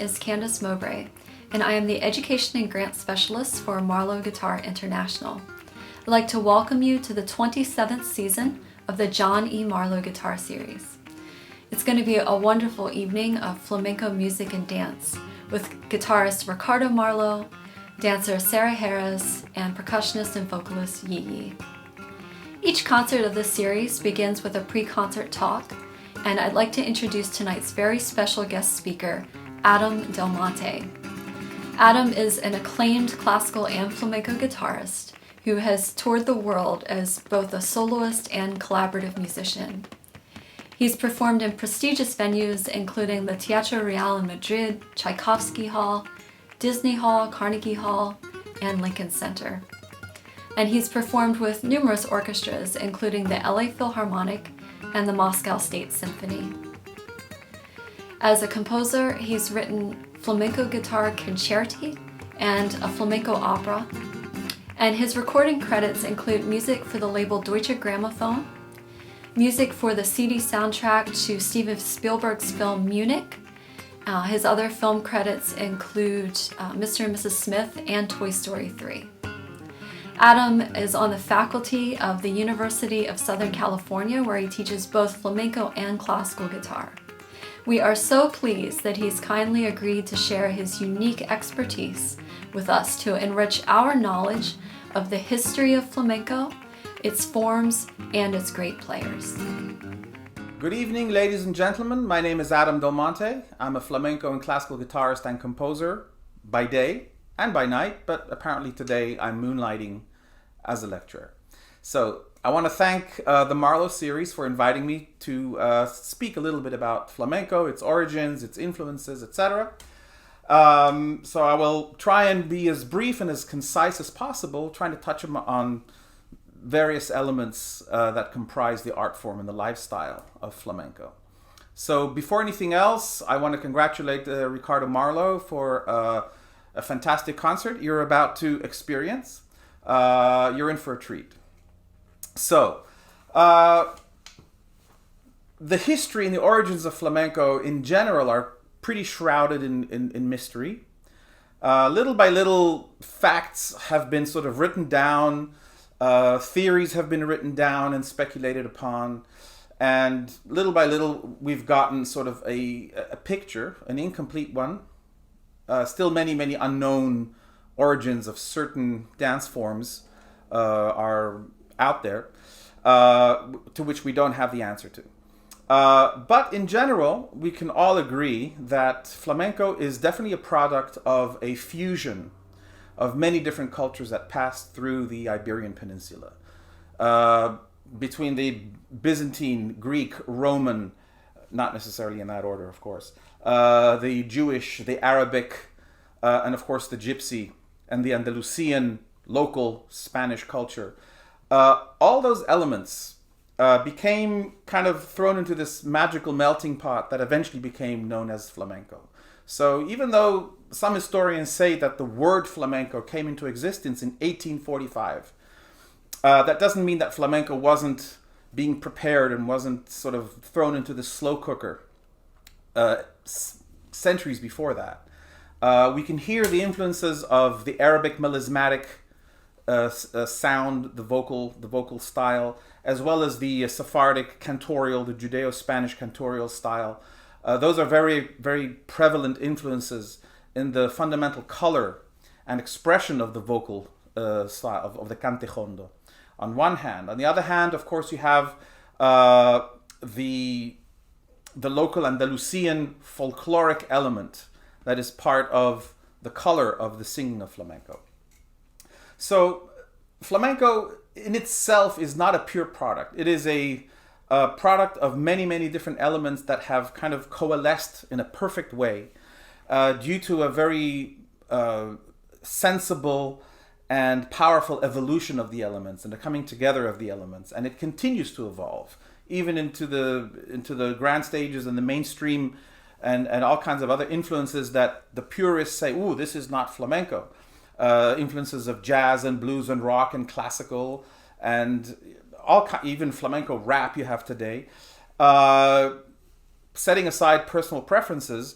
is Candace Mowbray, and I am the Education and Grant Specialist for Marlow Guitar International. I'd like to welcome you to the 27th season of the John E. Marlow Guitar Series. It's going to be a wonderful evening of flamenco music and dance with guitarist Ricardo Marlow, dancer Sarah Harris, and percussionist and vocalist Yi Yi. Each concert of this series begins with a pre-concert talk, and I'd like to introduce tonight's very special guest speaker, Adam Del Monte. Adam is an acclaimed classical and flamenco guitarist who has toured the world as both a soloist and collaborative musician. He's performed in prestigious venues including the Teatro Real in Madrid, Tchaikovsky Hall, Disney Hall, Carnegie Hall, and Lincoln Center. And he's performed with numerous orchestras including the LA Philharmonic and the Moscow State Symphony. As a composer, he's written flamenco guitar concerti and a flamenco opera, and his recording credits include music for the label Deutsche Grammophon, music for the CD soundtrack to Steven Spielberg's film Munich. His other film credits include Mr. and Mrs. Smith and Toy Story 3. Adam is on the faculty of the University of Southern California, where he teaches both flamenco and classical guitar. We are so pleased that he's kindly agreed to share his unique expertise with us to enrich our knowledge of the history of flamenco, its forms, and its great players. Good evening, ladies and gentlemen. My name is Adam Del Monte. I'm a flamenco and classical guitarist and composer by day and by night, but apparently today I'm moonlighting as a lecturer. So I want to thank the Marlow series for inviting me to speak a little bit about flamenco, its origins, its influences, etc. So I will try and be as brief and as concise as possible, trying to touch on various elements that comprise the art form and the lifestyle of flamenco. So before anything else, I want to congratulate Ricardo Marlow for a fantastic concert you're about to experience. You're in for a treat. So, the history and the origins of flamenco in general are pretty shrouded in mystery. Little by little, facts have been sort of written down, theories have been written down and speculated upon, and little by little we've gotten sort of a picture, an incomplete one. Still many unknown origins of certain dance forms are out there, to which we don't have the answer to. But in general, we can all agree that flamenco is definitely a product of a fusion of many different cultures that passed through the Iberian Peninsula. Between the Byzantine, Greek, Roman, not necessarily in that order, of course, the Jewish, the Arabic, and of course the Gypsy and the Andalusian local Spanish culture. All those elements became kind of thrown into this magical melting pot that eventually became known as flamenco. So even though some historians say that the word flamenco came into existence in 1845, that doesn't mean that flamenco wasn't being prepared and wasn't sort of thrown into the slow cooker centuries before that. We can hear the influences of the Arabic melismatic sound, the vocal style, as well as the Sephardic cantorial, the Judeo-Spanish cantorial style. Those are very, very prevalent influences in the fundamental color and expression of the vocal style, of the cante jondo, on one hand. On the other hand, of course, you have the local Andalusian folkloric element that is part of the color of the singing of flamenco. So flamenco in itself is not a pure product. It is a product of many different elements that have kind of coalesced in a perfect way due to a very sensible and powerful evolution of the elements and the coming together of the elements. And it continues to evolve even into the grand stages and the mainstream and all kinds of other influences that the purists say, ooh, this is not flamenco. Influences of jazz and blues and rock and classical and even flamenco rap you have today. Setting aside personal preferences,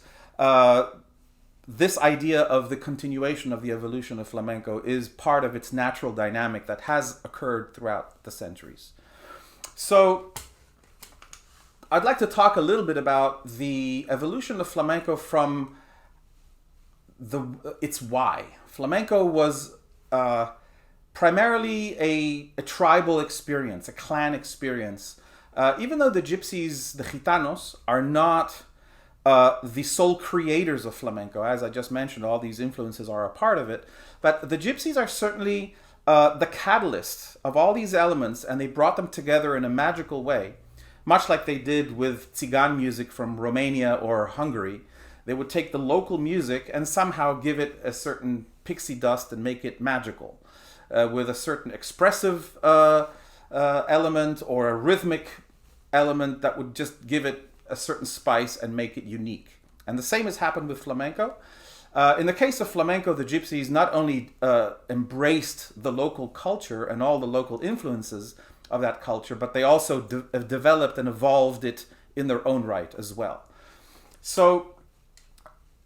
this idea of the continuation of the evolution of flamenco is part of its natural dynamic that has occurred throughout the centuries. So I'd like to talk a little bit about the evolution of flamenco from its why. Flamenco was primarily a tribal experience, a clan experience. Even though the gypsies, the gitanos, are not the sole creators of flamenco, as I just mentioned, all these influences are a part of it, but the gypsies are certainly the catalyst of all these elements, and they brought them together in a magical way, much like they did with Tsigan music from Romania or Hungary. They would take the local music and somehow give it a certain pixie dust and make it magical, with a certain expressive element or a rhythmic element that would just give it a certain spice and make it unique. And the same has happened with flamenco. In the case of flamenco, the gypsies not only embraced the local culture and all the local influences of that culture, but they also developed and evolved it in their own right as well. So,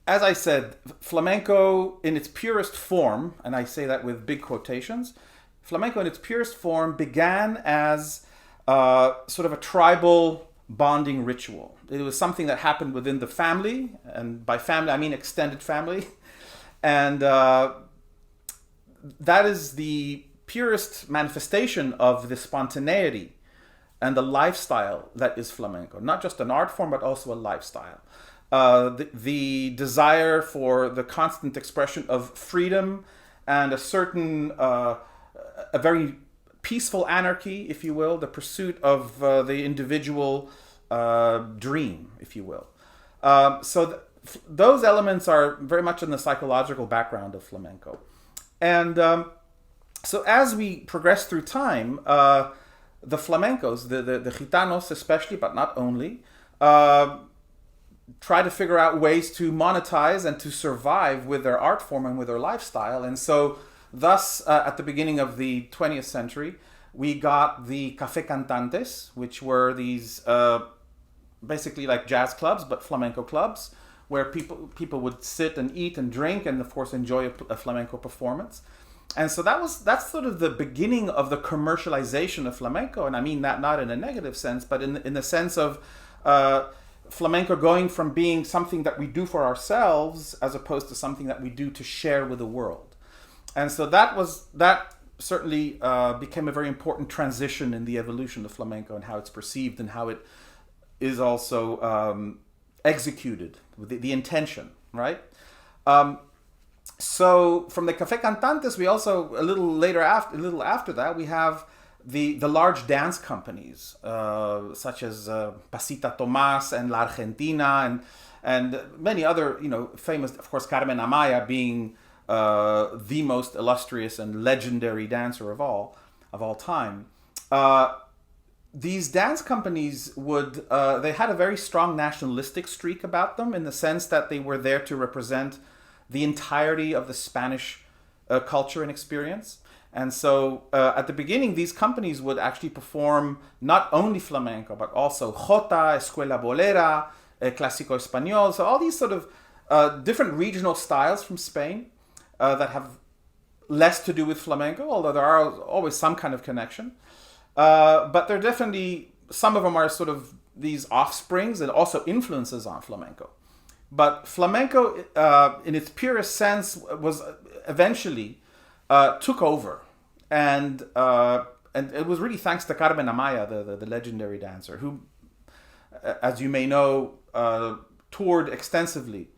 as I said, flamenco in its purest form, and I say that with big quotations, flamenco in its purest form began as sort of a tribal bonding ritual. It was something that happened within the family, and by family I mean extended family, and that is the purest manifestation of the spontaneity and the lifestyle that is flamenco. Not just an art form, but also a lifestyle. The desire for the constant expression of freedom and a certain, a very peaceful anarchy, if you will, the pursuit of the individual dream, if you will. Those elements are very much in the psychological background of flamenco. And so as we progress through time, the flamencos, the gitanos especially, but not only, try to figure out ways to monetize and to survive with their art form and with their lifestyle. And so thus, at the beginning of the 20th century, we got the café cantantes, which were these basically like jazz clubs, but flamenco clubs, where people would sit and eat and drink and, of course, enjoy a flamenco performance. And so that's sort of the beginning of the commercialization of flamenco. And I mean that not in a negative sense, but in the sense of flamenco going from being something that we do for ourselves as opposed to something that we do to share with the world. And so that certainly became a very important transition in the evolution of flamenco and how it's perceived and how it is also executed with the intention, right? So from the Café Cantantes, we also a little after that, we have the large dance companies such as Pasita Tomás and La Argentina and many other famous, of course, Carmen Amaya being the most illustrious and legendary dancer of all time. These dance companies they had a very strong nationalistic streak about them, in the sense that they were there to represent the entirety of the Spanish culture and experience. And so at the beginning, these companies would actually perform not only flamenco, but also jota, escuela bolera, clásico español. So all these sort of different regional styles from Spain that have less to do with flamenco, although there are always some kind of connection. But they're definitely, some of them are sort of these offsprings and also influences on flamenco. But flamenco, in its purest sense, was eventually took over, and it was really thanks to Carmen Amaya, the legendary dancer, who, as you may know, toured extensively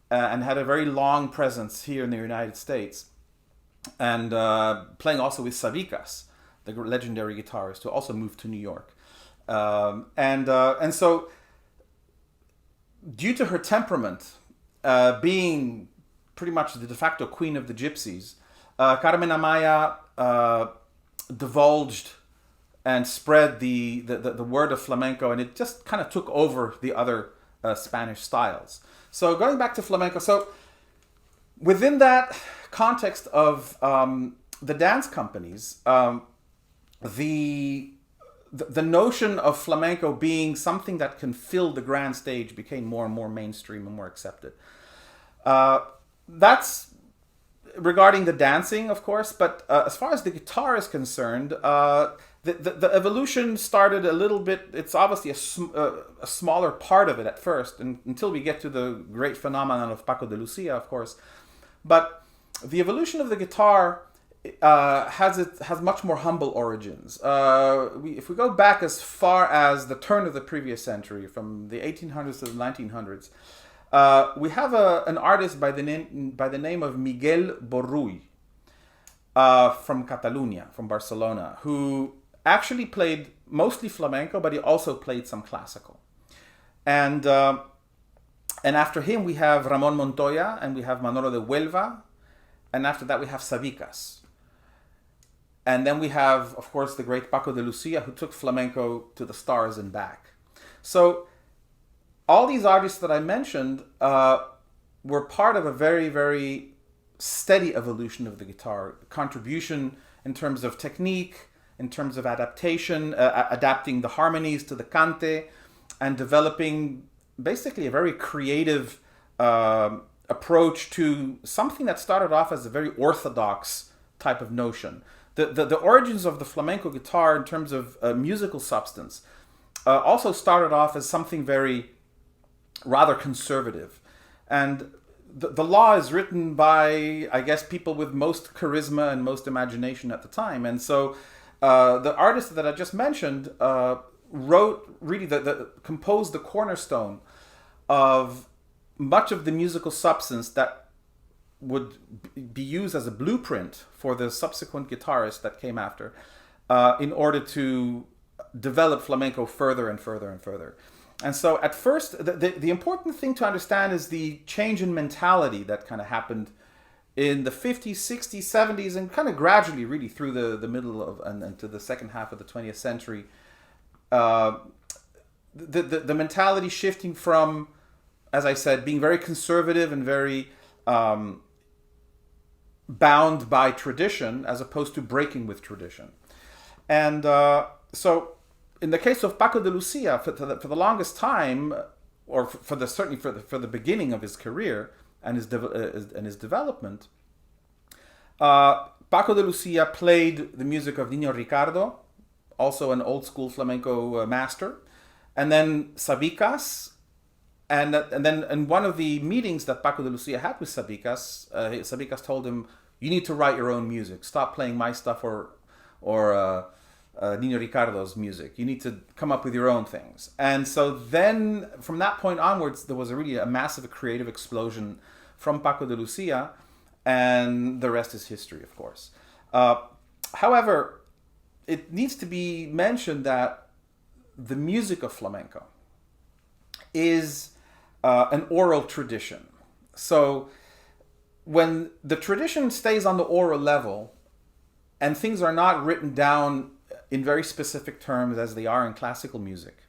and had a very long presence here in the United States, and playing also with Savicas, the legendary guitarist, who also moved to New York, and so, due to her temperament, being pretty much the de facto queen of the gypsies, Carmen Amaya divulged and spread the word of flamenco, and it just kind of took over the other Spanish styles. So going back to flamenco, so within that context of the dance companies, the notion of flamenco being something that can fill the grand stage became more and more mainstream and more accepted. That's regarding the dancing, of course, but as far as the guitar is concerned, the evolution started a little bit. It's obviously a smaller part of it at first, until we get to the great phenomenon of Paco de Lucia, of course. But the evolution of the guitar has much more humble origins. If we go back as far as the turn of the previous century, from the 1800s to the 1900s, we have an artist by the name of Miguel Borrull from Catalonia, from Barcelona, who actually played mostly flamenco, but he also played some classical. And after him, we have Ramon Montoya, and we have Manolo de Huelva, and after that, we have Sabicas. And then we have, of course, the great Paco de Lucia, who took flamenco to the stars and back. So all these artists that I mentioned were part of a very, very steady evolution of the guitar. Contribution in terms of technique, in terms of adaptation, adapting the harmonies to the cante, and developing basically a very creative approach to something that started off as a very orthodox type of notion. The origins of the flamenco guitar in terms of musical substance also started off as something very rather conservative. And the law is written by, I guess, people with most charisma and most imagination at the time. And so the artist that I just mentioned wrote, really, composed the cornerstone of much of the musical substance that would be used as a blueprint for the subsequent guitarists that came after, in order to develop flamenco further and further and further. And so at first, the important thing to understand is the change in mentality that kind of happened in the 50s, 60s, 70s, and kind of gradually, really, through the middle of and to the second half of the 20th century. The mentality shifting from, as I said, being very conservative and very bound by tradition, as opposed to breaking with tradition. And so in the case of Paco de Lucia, for the longest time, or certainly for the beginning of his career and his development, Paco de Lucia played the music of Niño Ricardo, also an old school flamenco master, and then Sabicas. And then in one of the meetings that Paco de Lucia had with Sabicas, Sabicas told him, "You need to write your own music. Stop playing my stuff or Niño Ricardo's music. You need to come up with your own things." And so then, from that point onwards, there was a massive creative explosion from Paco de Lucia, and the rest is history, of course. However, it needs to be mentioned that the music of flamenco is an oral tradition. So when the tradition stays on the oral level and things are not written down in very specific terms as they are in classical music,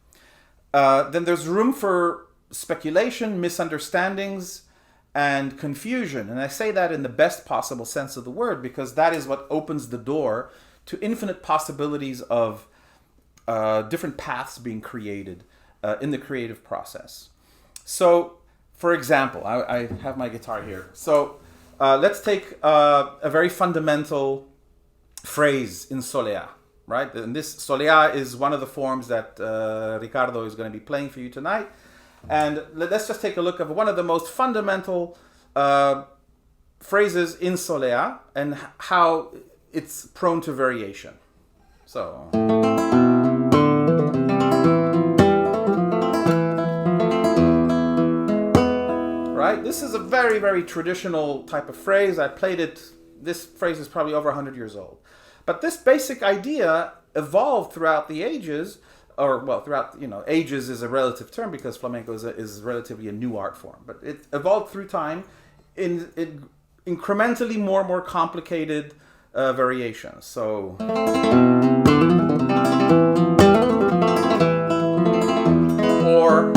then there's room for speculation, misunderstandings, and confusion. And I say that in the best possible sense of the word, because that is what opens the door to infinite possibilities of different paths being created in the creative process. So, for example, I have my guitar here. So let's take a very fundamental phrase in solea, right? And this solea is one of the forms that Ricardo is going to be playing for you tonight. And let's just take a look at one of the most fundamental phrases in solea and how it's prone to variation. So, right? This is a very, very traditional type of phrase. I played it. This phrase is probably over 100 years old. But this basic idea evolved throughout the ages, ages is a relative term because flamenco is relatively a new art form. But it evolved through time in incrementally more and more complicated variations. So, or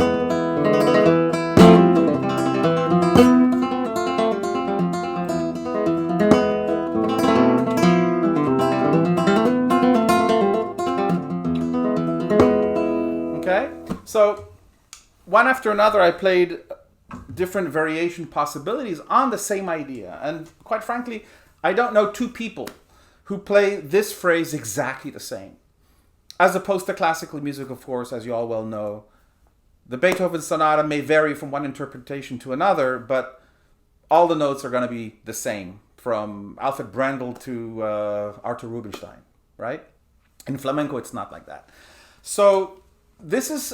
okay. So one after another, I played different variation possibilities on the same idea. And quite frankly, I don't know two people who play this phrase exactly the same. As opposed to classical music, of course, as you all well know, the Beethoven sonata may vary from one interpretation to another, but all the notes are going to be the same, from Alfred Brendel to Arthur Rubinstein, right? In flamenco, it's not like that. So this is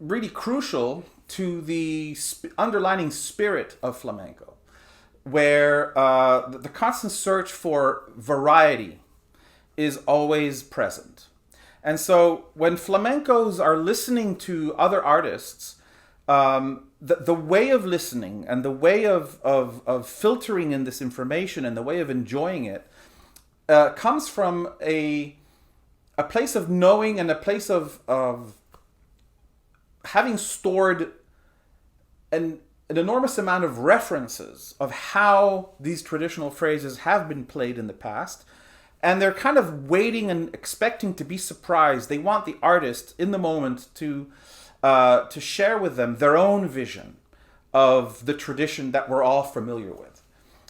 really crucial to the underlining spirit of flamenco, where the constant search for variety is always present. And so when flamencos are listening to other artists, the way of listening and the way of filtering in this information and the way of enjoying it comes from a place of knowing and a place of having stored an enormous amount of references of how these traditional phrases have been played in the past. And they're kind of waiting and expecting to be surprised. They want the artist in the moment to share with them their own vision of the tradition that we're all familiar with.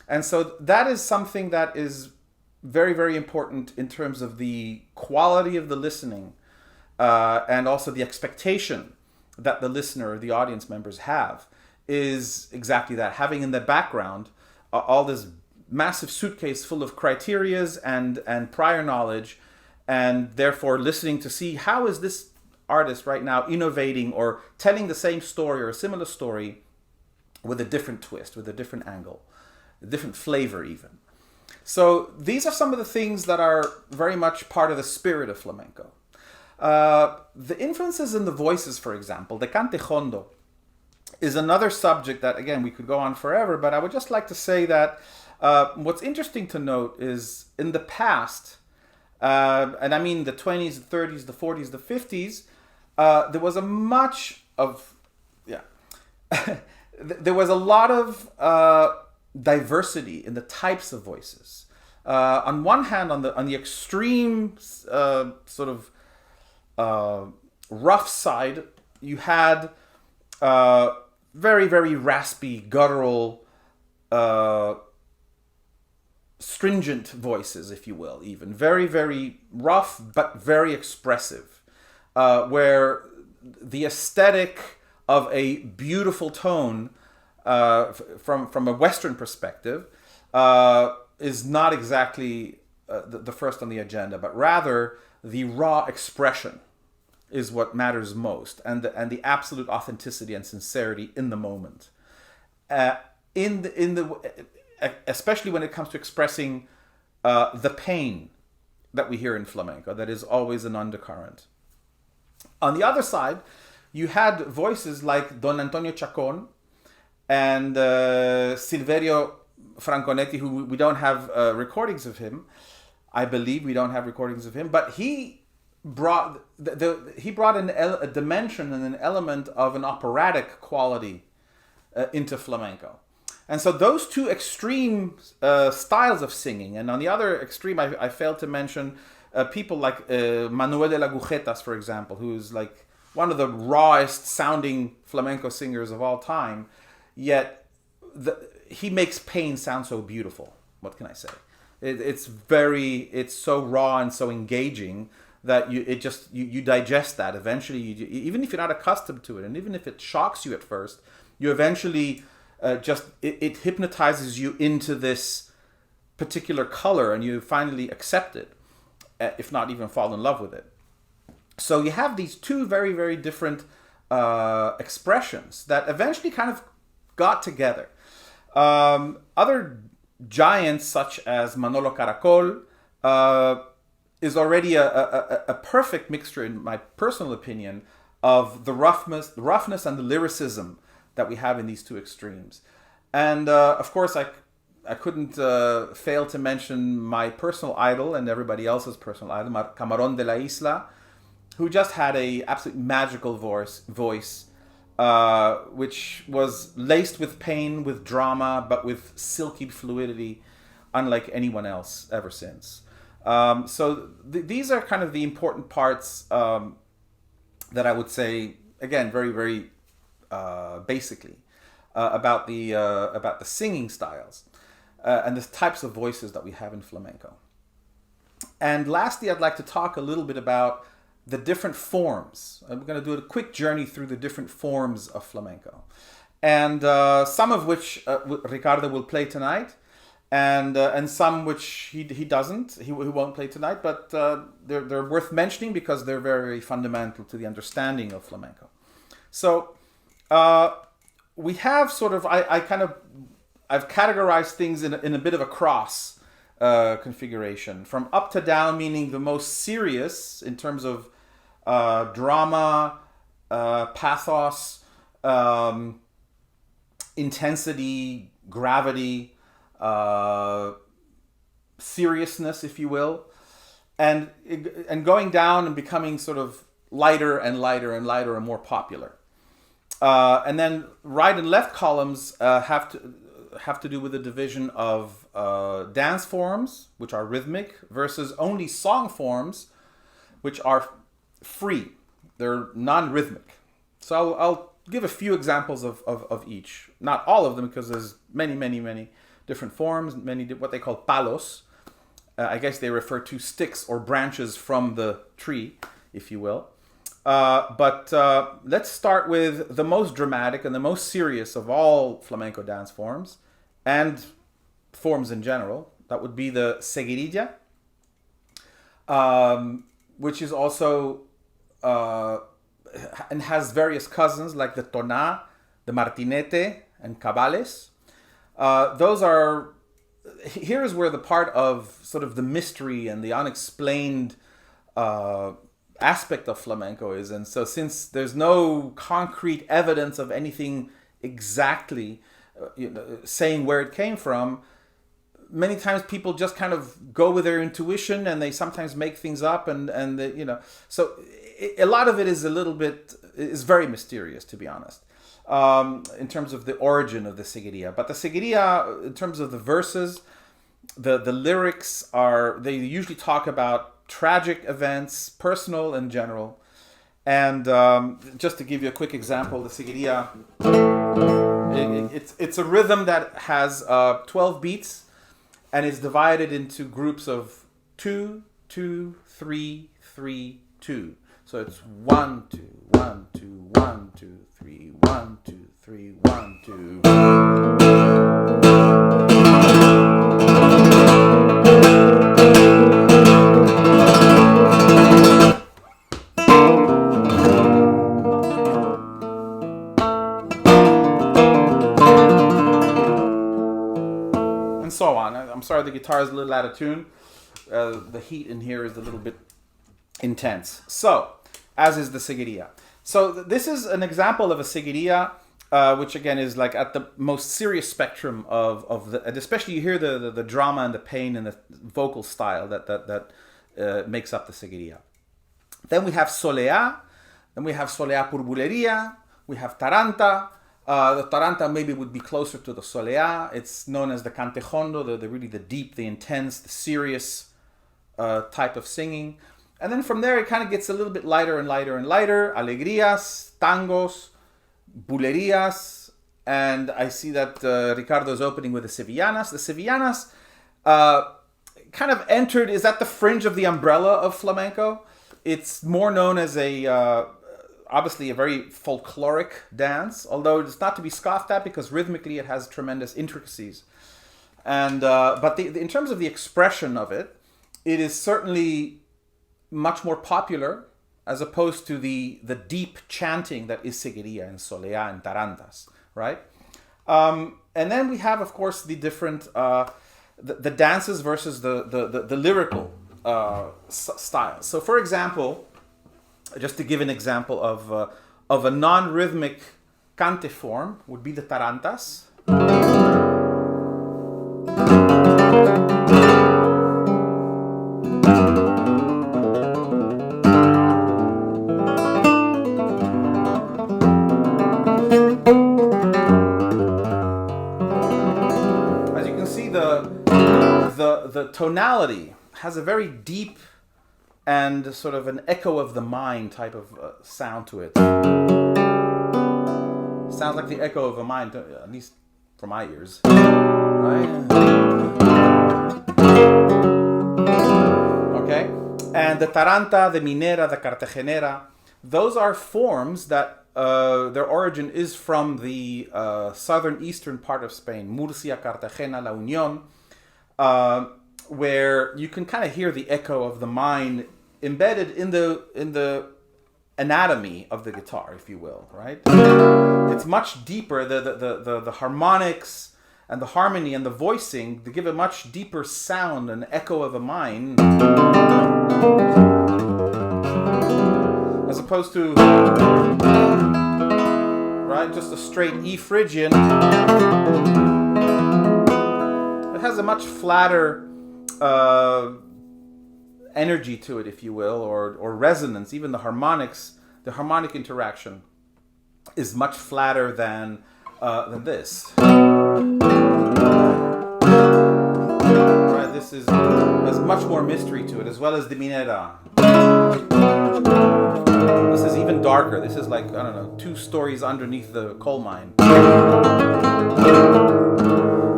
And so that is something that is very, very important in terms of the quality of the listening and also the expectation that the listener, the audience members have, is exactly that. Having in the background all this massive suitcase full of criterias and prior knowledge, and therefore listening to see how is this artist right now innovating or telling the same story or a similar story with a different twist, with a different angle, a different flavor even. So these are some of the things that are very much part of the spirit of flamenco. The influences in the voices, for example, the cante jondo, is another subject that, again, we could go on forever, but I would just like to say that what's interesting to note is in the past, and I mean the 20s, the 30s, the 40s, the 50s, there was there was a lot of diversity in the types of voices. On one hand, on the extreme sort of rough side, you had very, very raspy, guttural, stringent voices, if you will, even very, very rough but very expressive, where the aesthetic of a beautiful tone from a Western perspective is not exactly the first on the agenda, but rather the raw expression is what matters most, and the absolute authenticity and sincerity in the moment. Especially when it comes to expressing the pain that we hear in flamenco, that is always an undercurrent. On the other side, you had voices like Don Antonio Chacon and Silverio Franconetti, who we don't have recordings of him. I believe we don't have recordings of him, but he brought a dimension and an element of an operatic quality into flamenco. And so those two extreme styles of singing, and on the other extreme, I failed to mention people like Manuel de la Agujetas, for example, who's like one of the rawest sounding flamenco singers of all time, yet he makes pain sound so beautiful. What can I say? It's so raw and so engaging that you digest that. Eventually, even if you're not accustomed to it, and even if it shocks you at first, you eventually it hypnotizes you into this particular color, and you finally accept it, if not even fall in love with it. So you have these two very, very different expressions that eventually kind of got together. Other giants such as Manolo Caracol is already a perfect mixture, in my personal opinion, of the roughness and the lyricism that we have in these two extremes. And of course, I couldn't fail to mention my personal idol and everybody else's personal idol, Camarón de la Isla, who just had a absolute magical voice, which was laced with pain, with drama, but with silky fluidity, unlike anyone else ever since. So these are kind of the important parts that I would say, again, very, very basically, about the singing styles and the types of voices that we have in flamenco. And lastly, I'd like to talk a little bit about the different forms. I'm going to do a quick journey through the different forms of flamenco, and some of which Ricardo will play tonight, and some which he doesn't. He won't play tonight, but they're worth mentioning because they're very, very fundamental to the understanding of flamenco. So we have sort of I've categorized things in a bit of a cross configuration, from up to down, meaning the most serious in terms of drama, pathos, intensity, gravity, seriousness, if you will, and going down and becoming sort of lighter and lighter and lighter and more popular. And then right and left columns have to do with the division of dance forms, which are rhythmic, versus only song forms, which are free. They're non-rhythmic. So I'll give a few examples of each. Not all of them, because there's many, many, many different forms, many what they call palos. I guess they refer to sticks or branches from the tree, if you will. But let's start with the most dramatic and the most serious of all flamenco dance forms, and forms in general. That would be the seguirilla, which is also and has various cousins like the toná, the martinete, and cabales. Here is where the part of sort of the mystery and the unexplained aspect of flamenco is. And so since there's no concrete evidence of anything exactly saying where it came from, many times people just kind of go with their intuition, and they sometimes make things up, and so a lot of it is very mysterious, to be honest, in terms of the origin of the seguirilla. But the seguirilla, in terms of the verses, the lyrics they usually talk about tragic events, personal and general. And just to give you a quick example, the seguirilla, it's a rhythm that has 12 beats, and is divided into groups of 2, 2, 3, 3, 2. So it's 1, 2, 1, 2, 1, 2, 3, 1, 2, 3, 1, 2. And so on. I'm sorry the guitar is a little out of tune. The heat in here is a little bit intense. So, as is the seguirilla. So this is an example of a seguirilla, which again is like at the most serious spectrum of the, and especially you hear the drama and the pain and the vocal style that makes up the seguirilla. Then we have soleá. Then we have soleá por bulería. We have taranta. The taranta maybe would be closer to the soleá. It's known as the cantejondo, the really the deep, the intense, the serious type of singing. And then from there it kind of gets a little bit lighter and lighter and lighter. Alegrías, tangos, bulerías, and I see that Ricardo is opening with the sevillanas. The sevillanas kind of is at the fringe of the umbrella of flamenco. It's more known as obviously a very folkloric dance, although it's not to be scoffed at because rhythmically it has tremendous intricacies. And but in terms of the expression of it, it is certainly much more popular as opposed to the deep chanting that is seguirilla and soleá and tarantas, right? And then we have, of course, the different the dances versus the lyrical styles. So, for example, just to give an example of a non-rhythmic cante form would be the tarantas. As you can see, the tonality has a very deep and sort of an echo of the mind type of sound to it. Sounds like the echo of a mine, at least for my ears. Right? Okay? And the taranta, the minera, the cartagenera, those are forms that their origin is from the southern eastern part of Spain, Murcia, Cartagena, La Unión, where you can kind of hear the echo of the mine embedded in the anatomy of the guitar, if you will, right? It's much deeper. The harmonics and the harmony and the voicing, they give a much deeper sound, an echo of a mine, as opposed to, right, just a straight E Phrygian. It has a much flatter energy to it, if you will, or resonance. Even the harmonics, the harmonic interaction is much flatter than this. Right, this has much more mystery to it, as well as the minera. This is even darker. This is like, I don't know, 2 stories underneath the coal mine.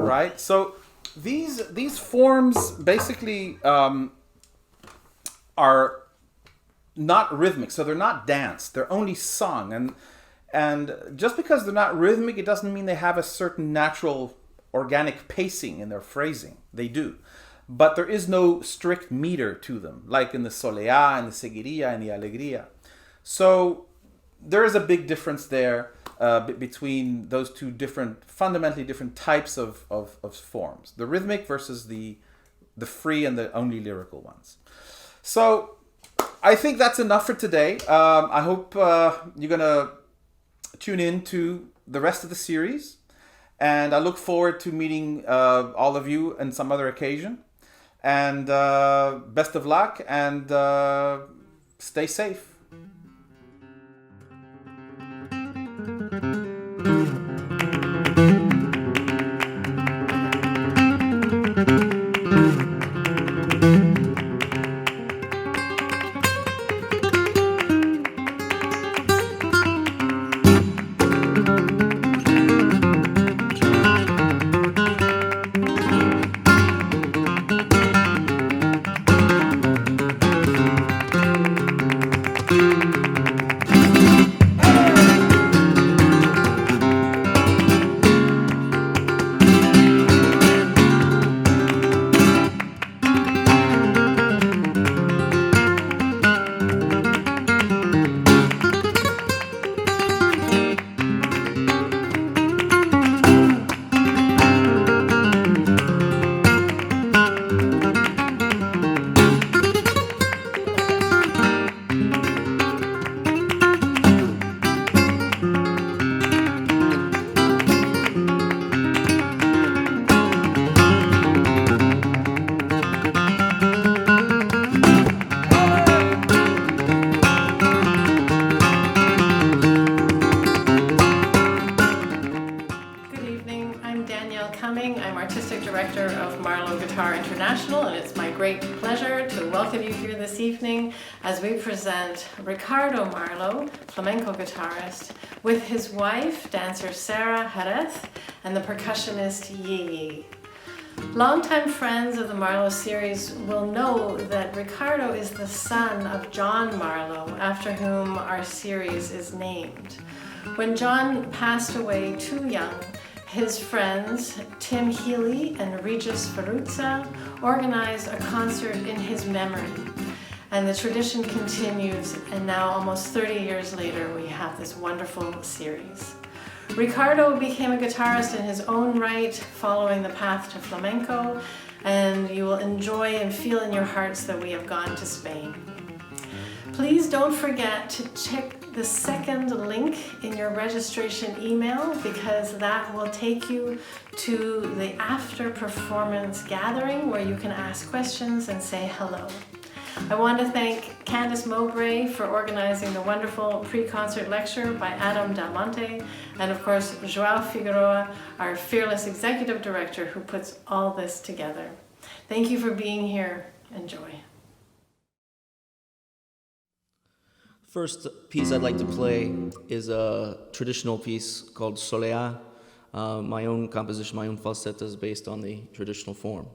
Right? So these forms basically are not rhythmic, so they're not danced, they're only sung, and just because they're not rhythmic, it doesn't mean they have a certain natural organic pacing in their phrasing. They do, but there is no strict meter to them, like in the soleá and the seguiría and the alegría. So there is a big difference there between those two fundamentally different types of forms, the rhythmic versus the free and the only lyrical ones. So I think that's enough for today. I hope you're going to tune in to the rest of the series. And I look forward to meeting all of you on some other occasion. And best of luck and stay safe. I'm Artistic Director of Marlow Guitar International, and it's my great pleasure to welcome you here this evening as we present Ricardo Marlow, flamenco guitarist, with his wife, dancer Sarah Jerez, and the percussionist Yi. Longtime friends of the Marlow series will know that Ricardo is the son of John Marlow, after whom our series is named. When John passed away too young, his friends, Tim Healy and Regis Ferruzza, organized a concert in his memory. And the tradition continues, and now almost 30 years later, we have this wonderful series. Ricardo became a guitarist in his own right, following the path to flamenco, and you will enjoy and feel in your hearts that we have gone to Spain. Please don't forget to check the second link in your registration email, because that will take you to the after performance gathering where you can ask questions and say hello. I want to thank Candice Mowbray for organizing the wonderful pre-concert lecture by Adam Del Monte, and of course Joao Figueroa, our fearless executive director who puts all this together. Thank you for being here. Enjoy. First piece I'd like to play is a traditional piece called Soleá. My own composition, my own falsetto is based on the traditional form.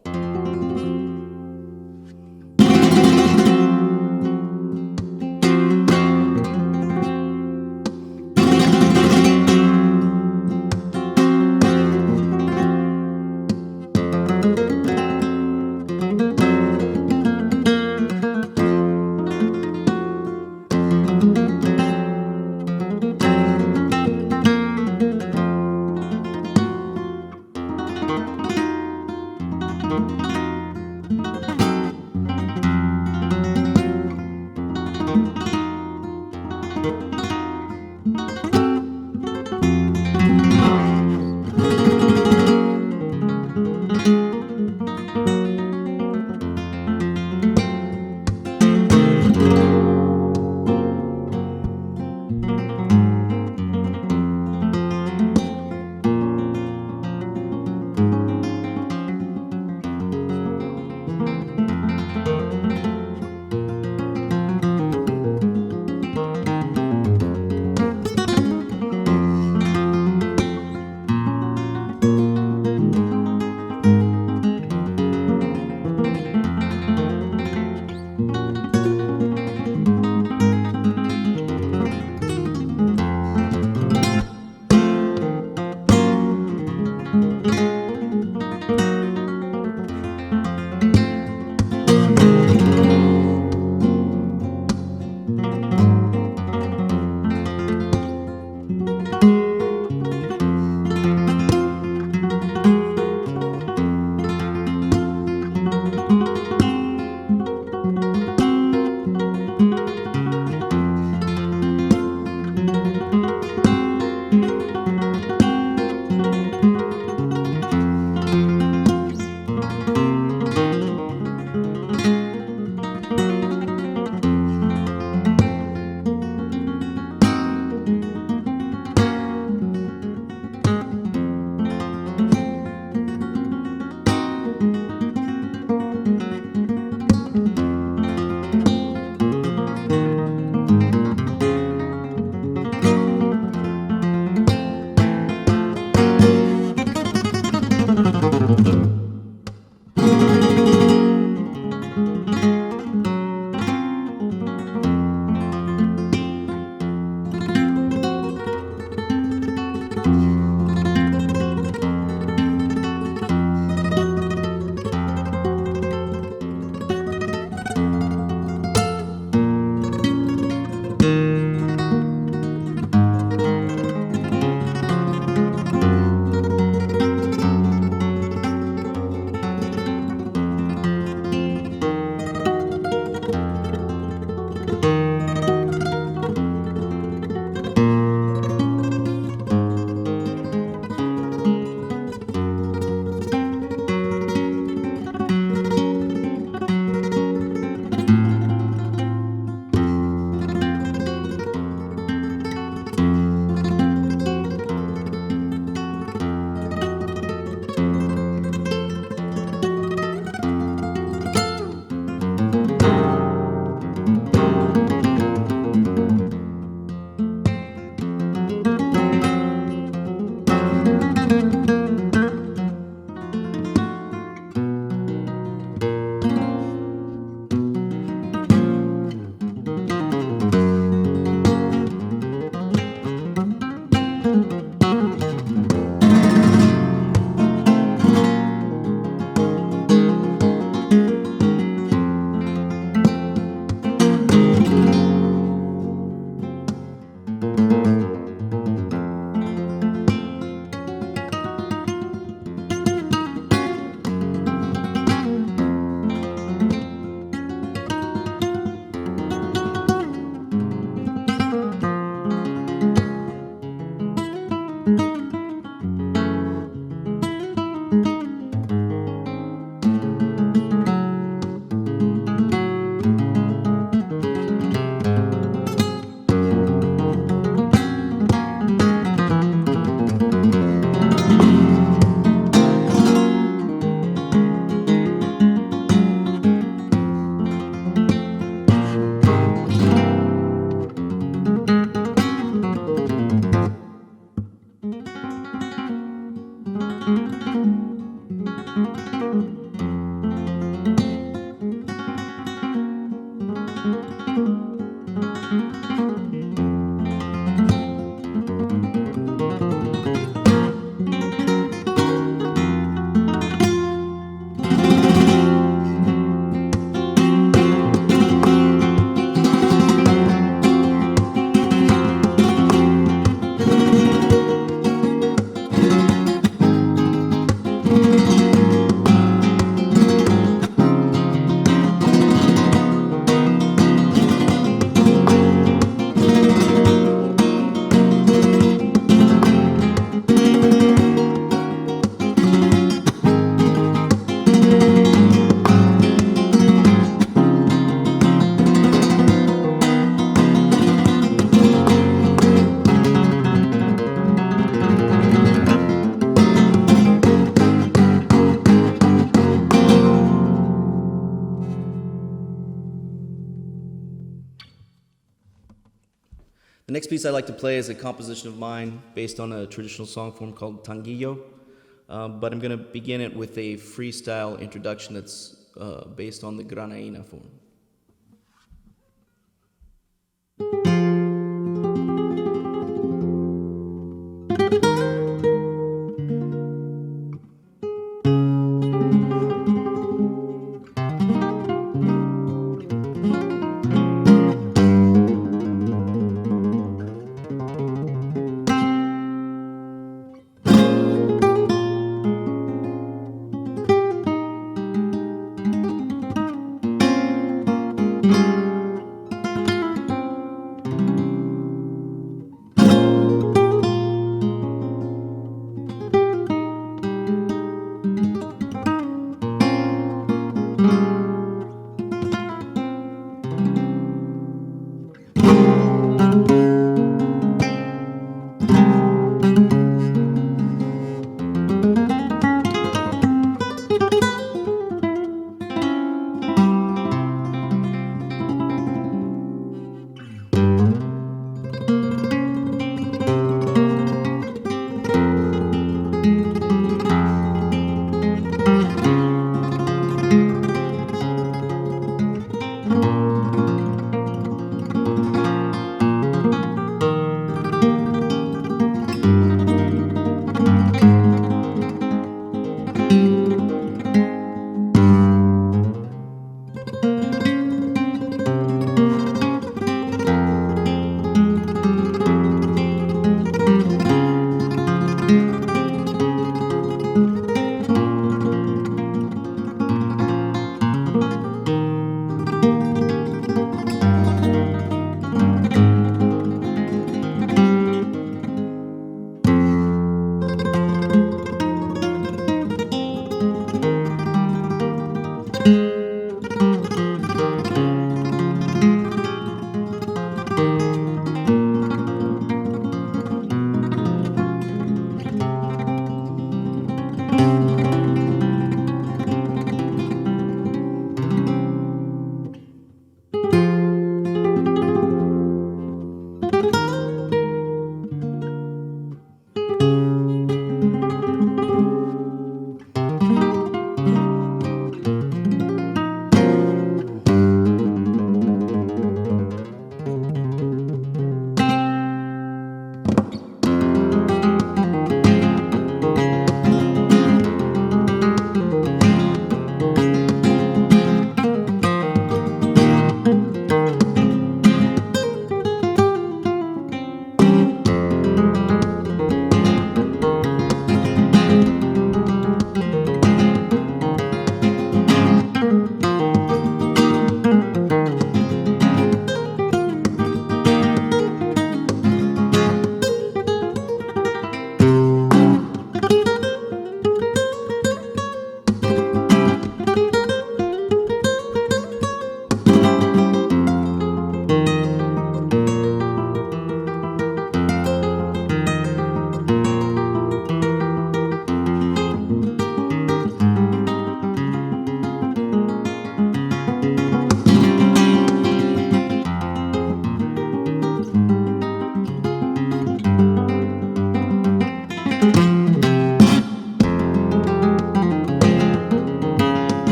The next piece I like to play is a composition of mine based on a traditional song form called tanguillo, but I'm going to begin it with a freestyle introduction that's based on the granaína form.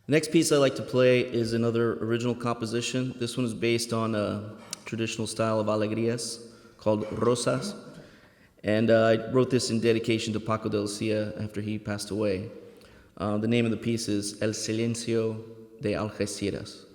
The next piece I like to play is another original composition. This one is based on a traditional style of alegrías called Rosas. And I wrote this in dedication to Paco de Lucia after he passed away. The name of the piece is El Silencio de Algeciras.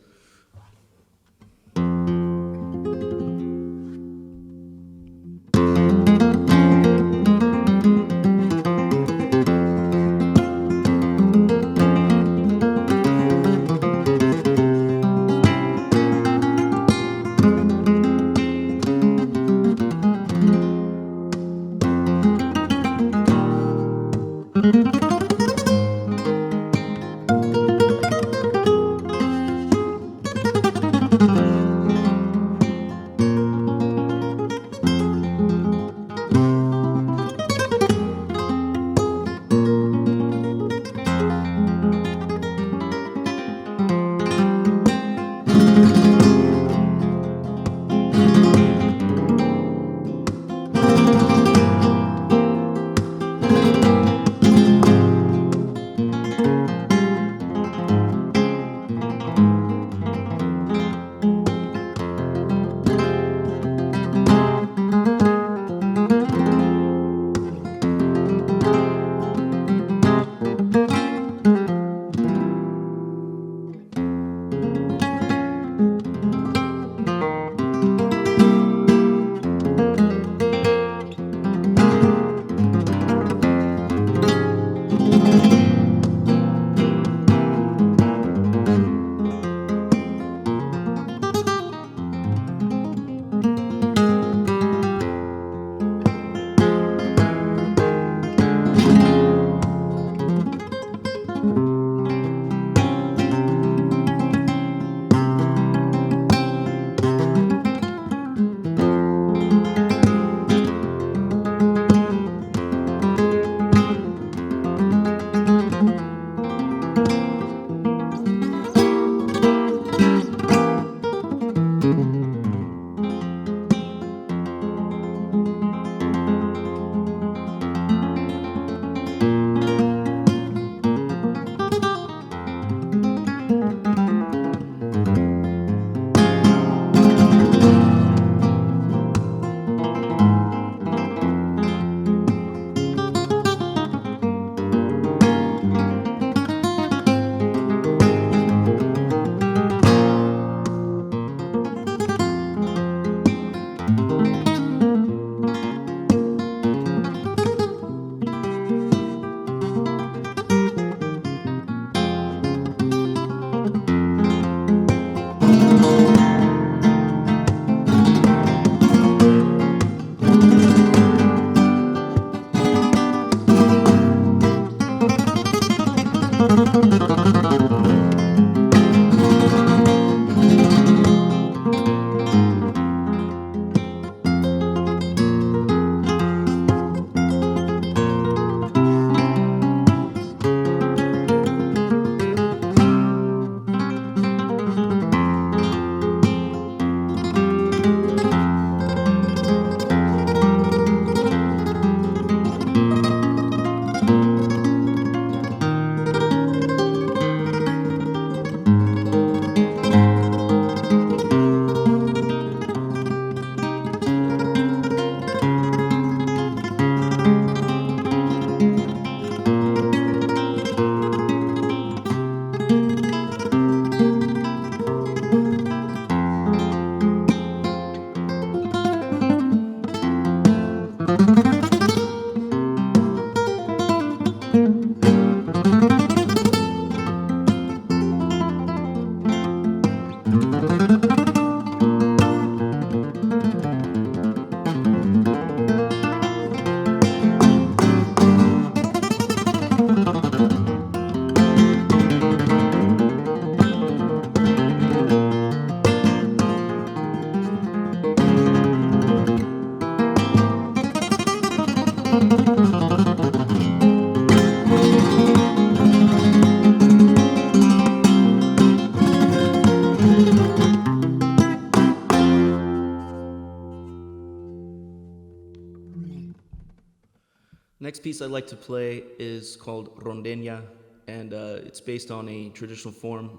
Next piece I'd like to play is called Rondeña, and it's based on a traditional form,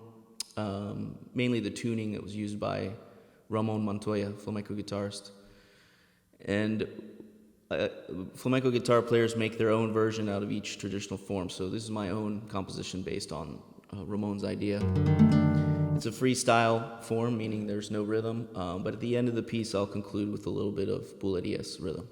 mainly the tuning that was used by Ramon Montoya, flamenco guitarist. And flamenco guitar players make their own version out of each traditional form, so this is my own composition based on Ramon's idea. It's a freestyle form, meaning there's no rhythm, but at the end of the piece I'll conclude with a little bit of bulerías rhythm.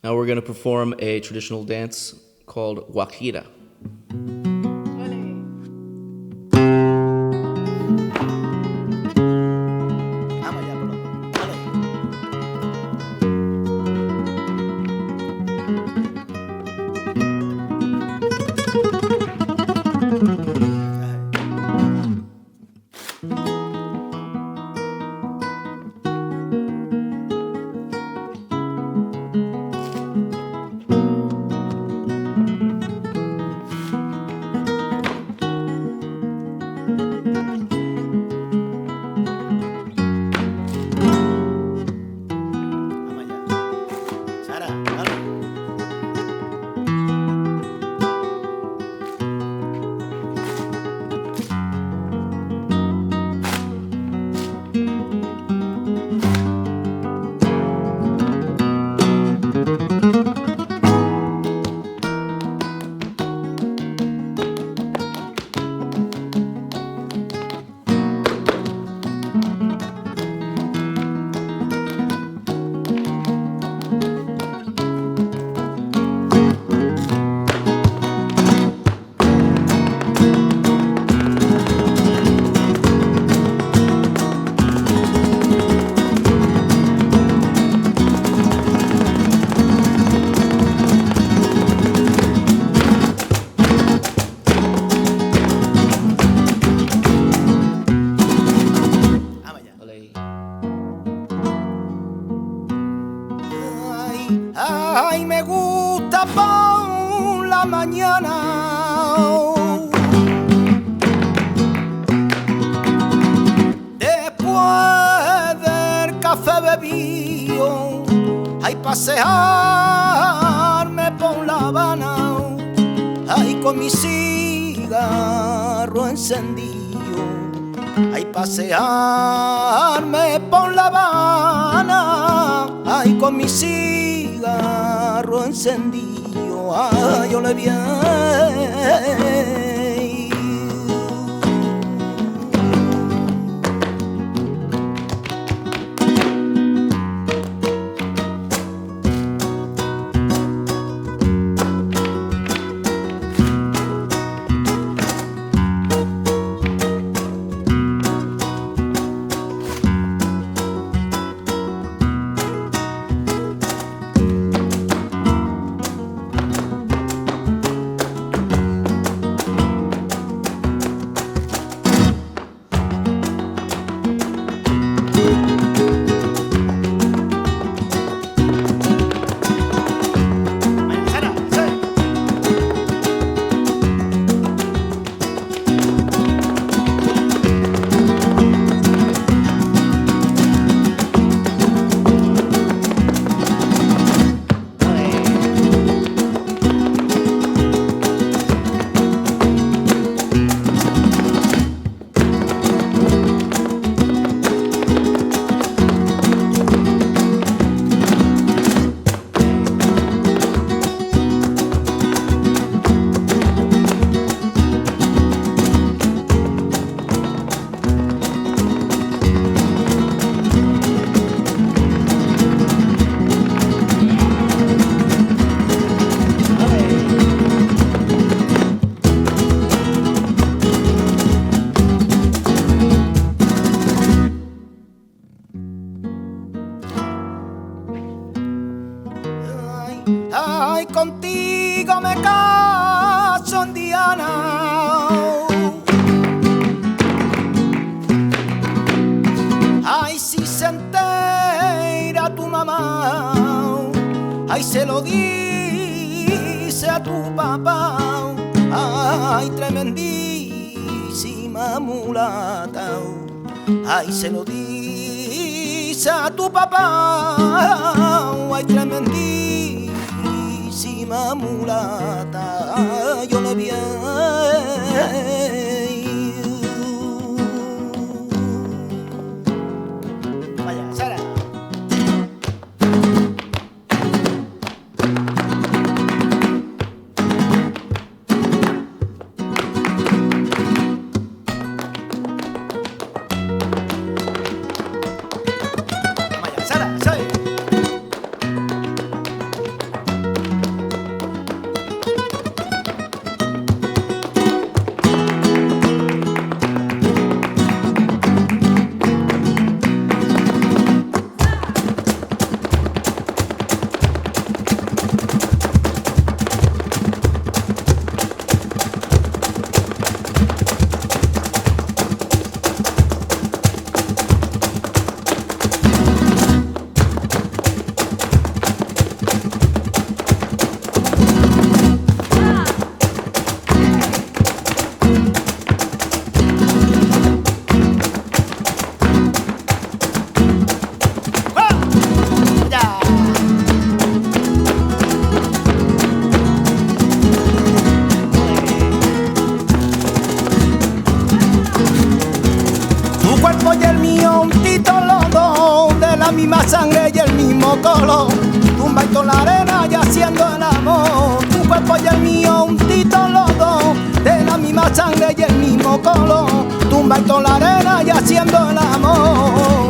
Now we're going to perform a traditional dance called Guajira. Ay, me gusta por la mañana. Después del café bebido, ay, pasearme por La Habana, ay, con mi cigarro encendido, ay, pasearme por La Habana, ay, con mi cigarro encendido, ay, yo le vi. Ay, contigo me caso en Diana. Ay, si se entera tu mamá, ay, se lo dice a tu papá. Ay, tremendísima mulata, ay, se lo dice a tu papá. Ay, tremendísima mulata, yo le vi. Vaya, Sara. Vaya, Sara, Sara. cuerpo y el mío, un tito los dos, de la misma sangre y el mismo color. Tumbadito en la arena y haciendo el amor. Tu cuerpo y el mío, un tito los dos, de la misma sangre y el mismo color. Tumbadito en la arena y haciendo el amor.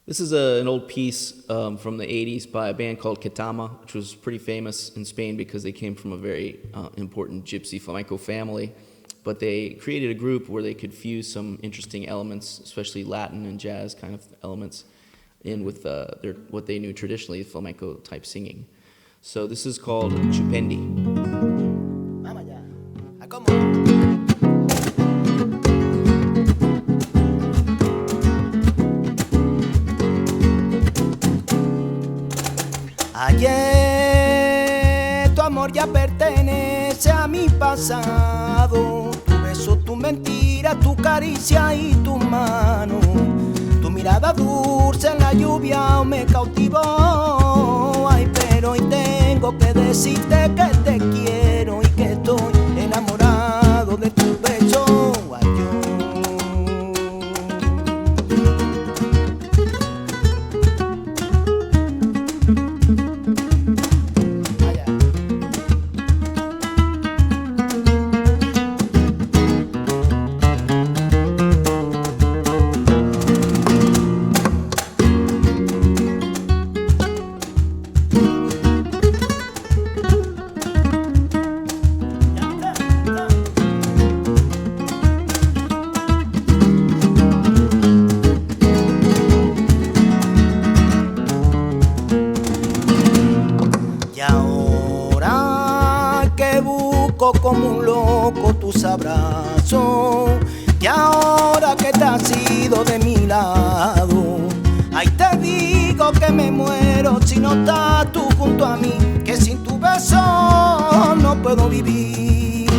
This is an old piece from the 80s by a band called Ketama, which was pretty famous in Spain because they came from a very important gypsy flamenco family. But they created a group where they could fuse some interesting elements, especially Latin and jazz kind of elements, in with what they knew traditionally, flamenco type singing. So this is called Chupendi. Vamos allá. ¿A cómo? Ayer tu amor ya pertenece a mi pasado. Tu beso, tu mentira, tu caricia y tu mano. Tu mirada dulce en la lluvia me cautivó. Ay, pero hoy tengo que decirte que te quiero y que estoy enamorado de tu beso. Ay, como un loco tus abrazos, y ahora que te has ido de mi lado, ay, te digo que me muero si no estás tú junto a mí, que sin tu beso no puedo vivir,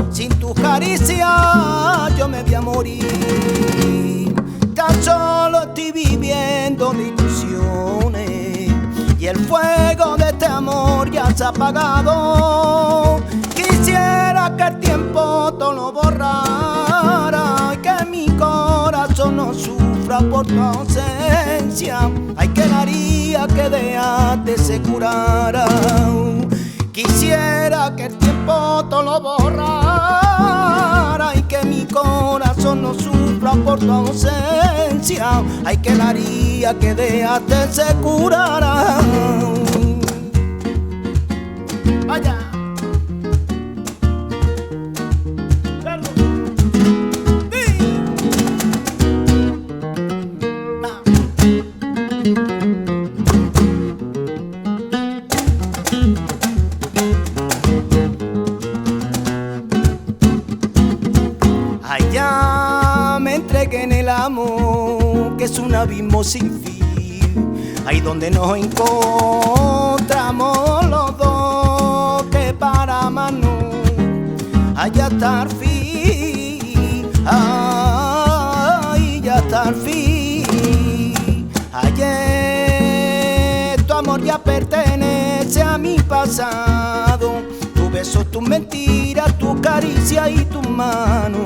sin tu caricia yo me voy a morir. Tan solo estoy viviendo de ilusiones y el fuego de este amor ya se ha apagado. Quisiera que el tiempo todo lo borrara y que mi corazón no sufra por tu ausencia. Ay, que haría que dejaste se curara. Quisiera que el tiempo todo lo borrara y que mi corazón no sufra por tu ausencia. Ay, que haría que dejaste se curara. Vaya. Allá me entregué en el amor, que es un abismo sin fin, ahí donde nos encontramos los dos, que para mano allá está el fin, ay, ya está el fin. Ayer tu amor ya pertenece a mi pasado, tu beso, tu mentira, tu caricia y tu mano.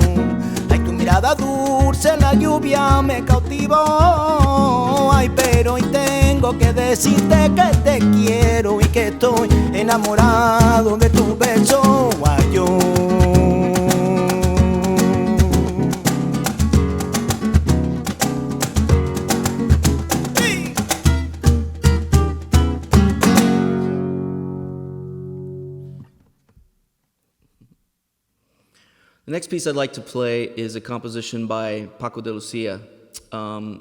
Ay, tu mirada dulce en la lluvia me cautivó. Ay, pero hoy tengo que decirte que te quiero y que estoy enamorado de tu beso. Ay, yo. The next piece I'd like to play is a composition by Paco de Lucia.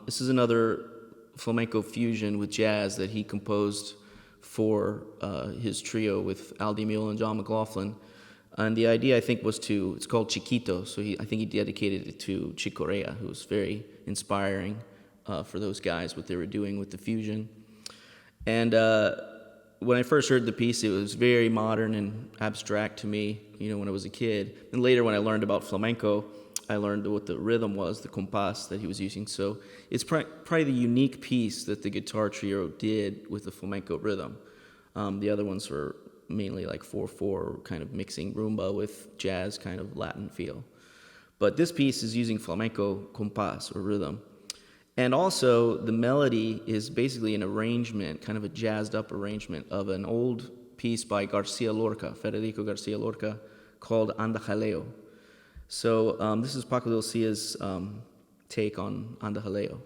This is another flamenco fusion with jazz that he composed for his trio with Al Di Meola and John McLaughlin. And the idea, I think, was it's called Chiquito, so I think he dedicated it to Chick Corea, who was very inspiring for those guys, what they were doing with the fusion. And when I first heard the piece, it was very modern and abstract to me, when I was a kid. And later, when I learned about flamenco, I learned what the rhythm was, the compás that he was using. So it's probably the unique piece that the guitar trio did with the flamenco rhythm. The other ones were mainly like 4/4, kind of mixing rumba with jazz kind of Latin feel. But this piece is using flamenco compás or rhythm. And also the melody is basically an arrangement, kind of a jazzed up arrangement of an old piece by Federico Garcia Lorca, called Anda Jaleo. So this is Paco de Lucia's take on Anda Jaleo.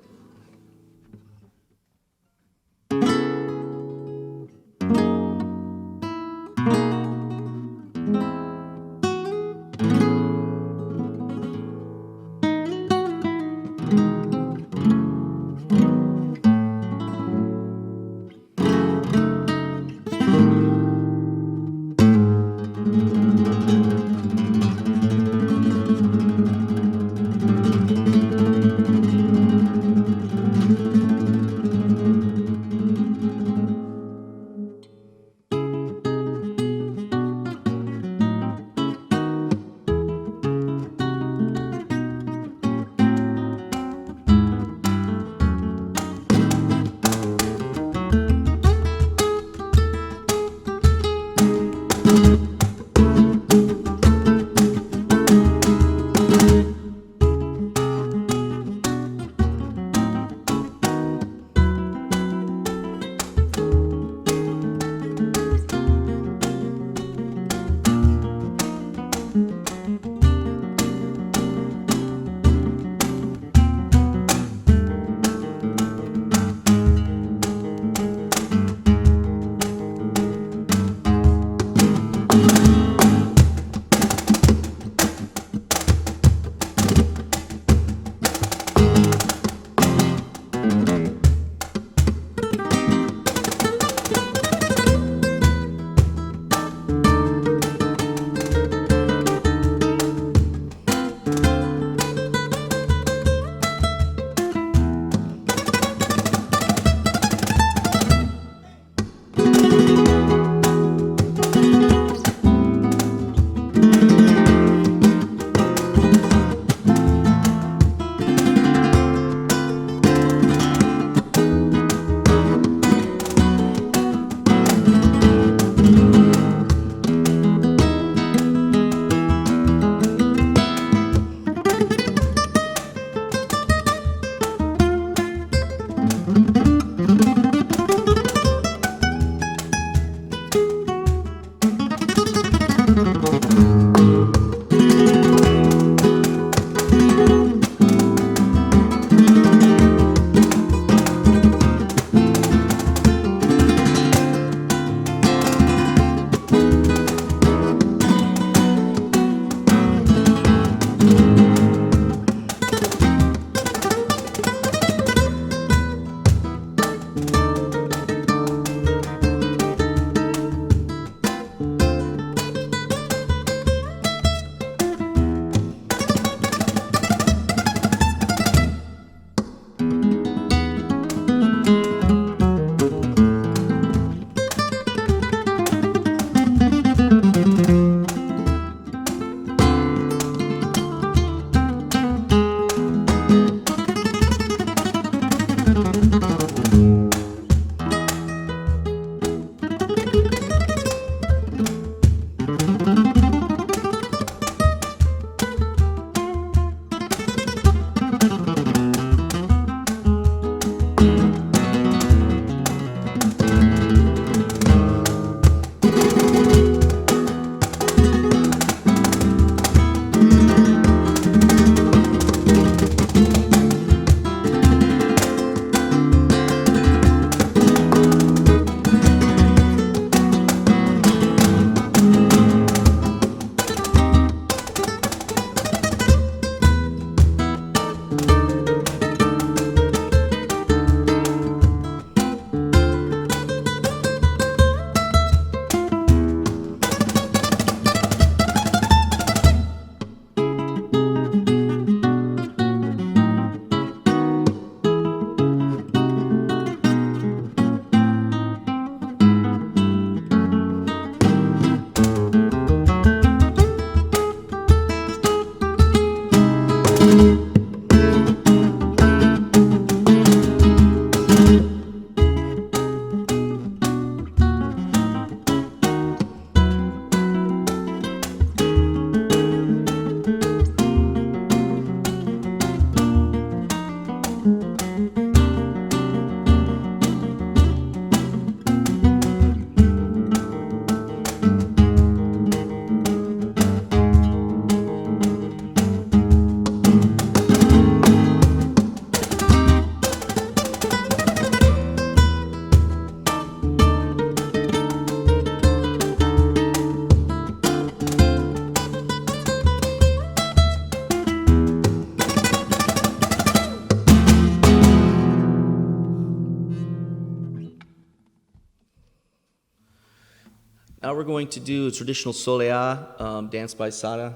Now we're going to do a traditional soleá, dance by Sara,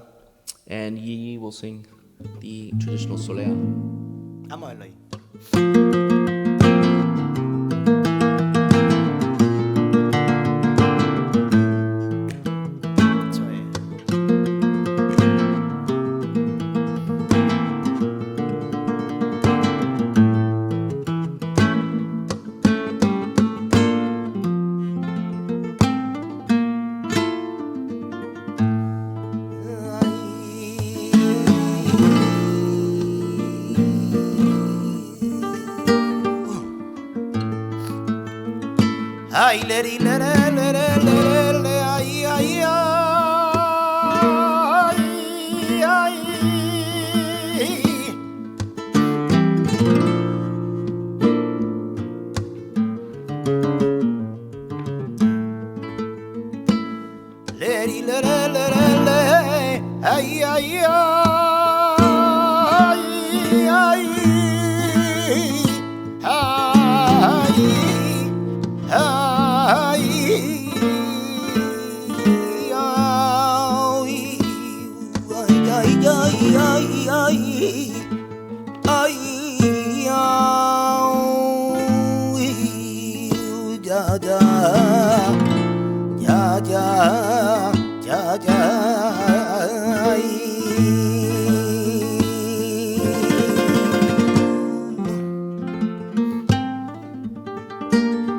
and Yi will sing the traditional soleá. Vamos a verlo ahí. Eso es. Ay, leri, lere, lere, lere, le, ay, ay, ay, ay. Leri, lere, lere, le, ay, ay, ay, ay.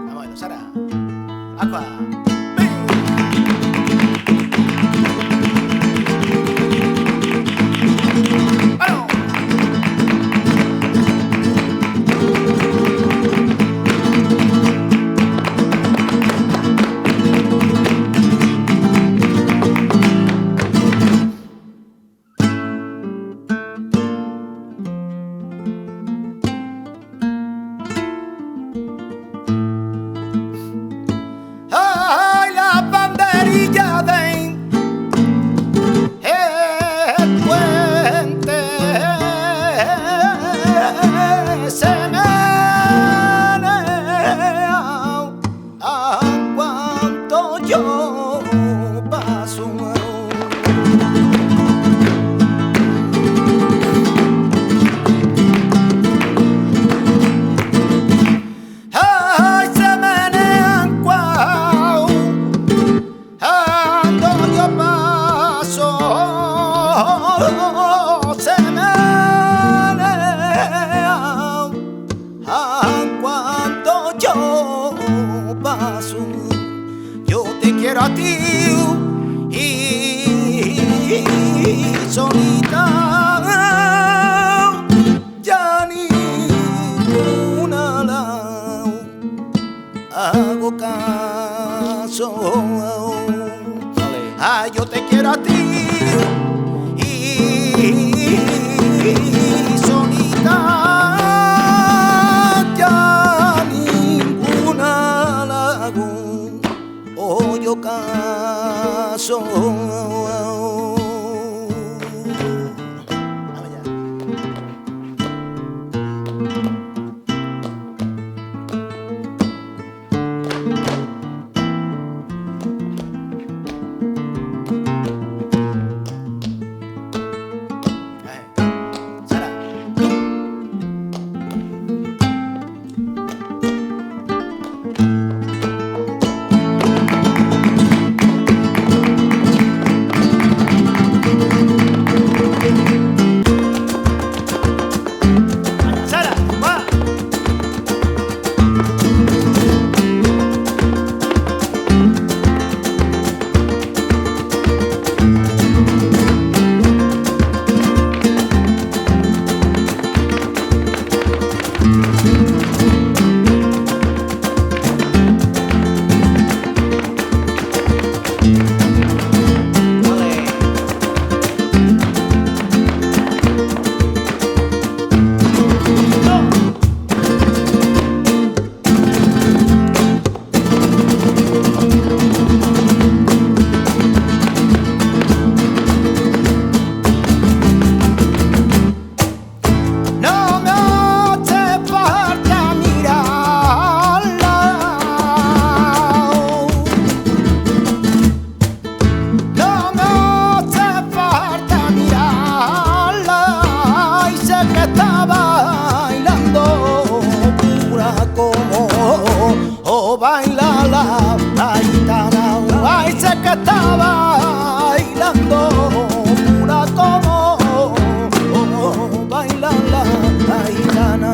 Vamos a ver, Sara. Aqua. Ay, la banderilla de el puente se menea a cuanto yo paso. Ay, se menean cuando yo paso, se menean cuando yo paso. Yo te quiero a ti y solita ya ninguna la hago caso. Ay, yo te quiero a ti y solita ya ninguna la hago o yo caso. que está bailando, pura como baila la bailana.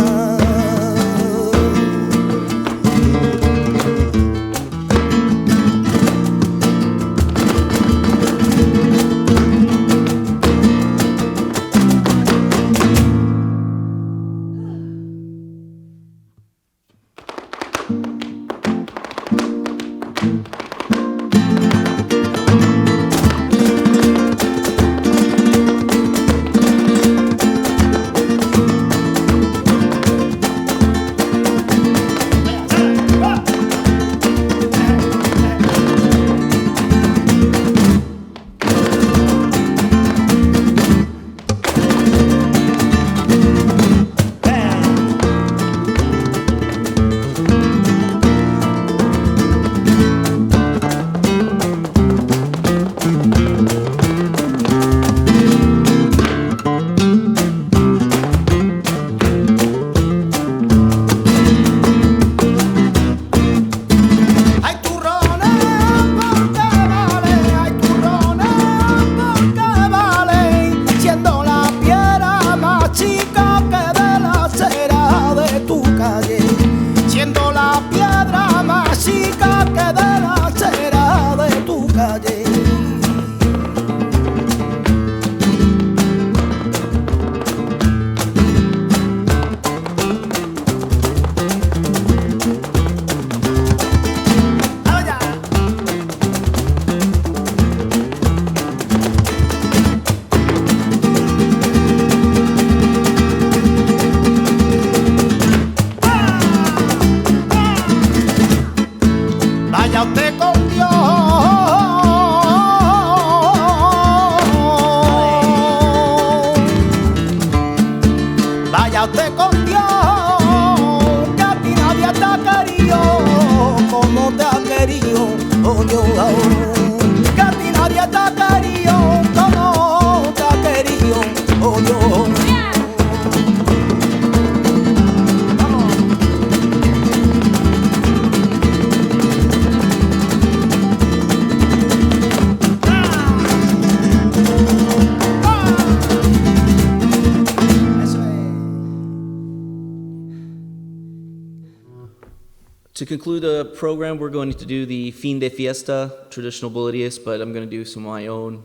To conclude the program, we're going to do the fin de fiesta, traditional Bolivians, but I'm going to do some of my own